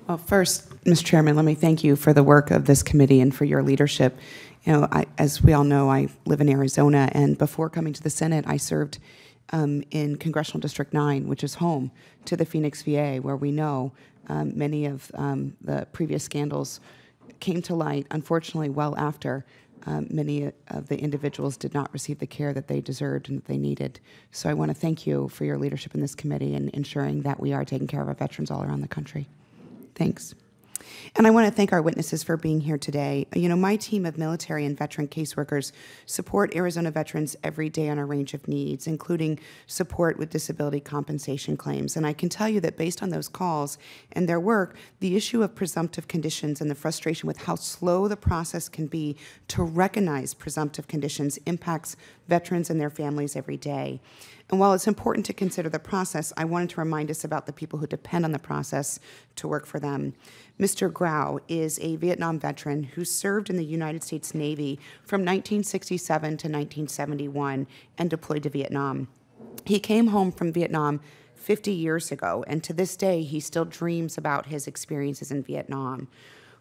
Well, first, Mr. Chairman, let me thank you for the work of this committee and for your leadership. As we all know, I live in Arizona, and before coming to the Senate, I served in Congressional District 9, which is home to the Phoenix VA, where we know many of the previous scandals came to light, unfortunately, well after many of the individuals did not receive the care that they deserved and that they needed. So I want to thank you for your leadership in this committee and ensuring that we are taking care of our veterans all around the country. Thanks. And I want to thank our witnesses for being here today. My team of military and veteran caseworkers support Arizona veterans every day on a range of needs, including support with disability compensation claims. And I can tell you that based on those calls and their work, the issue of presumptive conditions and the frustration with how slow the process can be to recognize presumptive conditions impacts veterans and their families every day. And while it's important to consider the process, I wanted to remind us about the people who depend on the process to work for them. Mr. Grau is a Vietnam veteran who served in the United States Navy from 1967 to 1971 and deployed to Vietnam. He came home from Vietnam 50 years ago, and to this day, he still dreams about his experiences in Vietnam.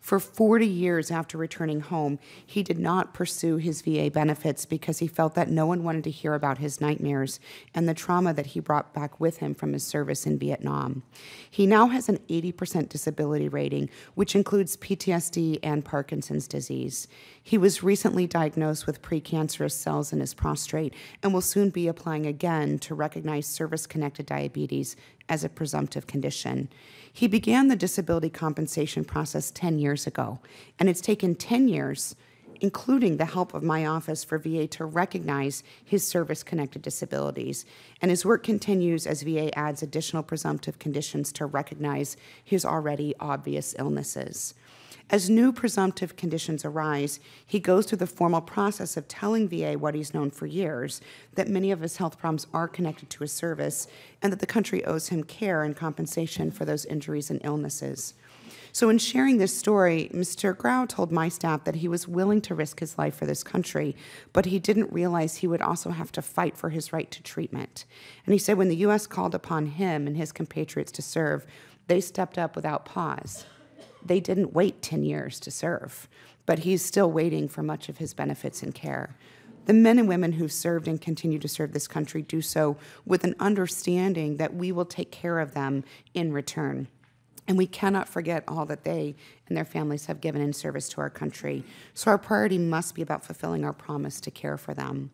For 40 years after returning home, he did not pursue his VA benefits because he felt that no one wanted to hear about his nightmares and the trauma that he brought back with him from his service in Vietnam. He now has an 80% disability rating, which includes PTSD and Parkinson's disease. He was recently diagnosed with precancerous cells in his prostate and will soon be applying again to recognize service-connected diabetes as a presumptive condition. He began the disability compensation process 10 years ago, and it's taken 10 years, including the help of my office, for VA to recognize his service-connected disabilities. And his work continues as VA adds additional presumptive conditions to recognize his already obvious illnesses. As new presumptive conditions arise, he goes through the formal process of telling VA what he's known for years, that many of his health problems are connected to his service, and that the country owes him care and compensation for those injuries and illnesses. So in sharing this story, Mr. Grau told my staff that he was willing to risk his life for this country, but he didn't realize he would also have to fight for his right to treatment. And he said when the U.S. called upon him and his compatriots to serve, they stepped up without pause. They didn't wait 10 years to serve, but he's still waiting for much of his benefits and care. The men and women who've served and continue to serve this country do so with an understanding that we will take care of them in return. And we cannot forget all that they and their families have given in service to our country. So our priority must be about fulfilling our promise to care for them.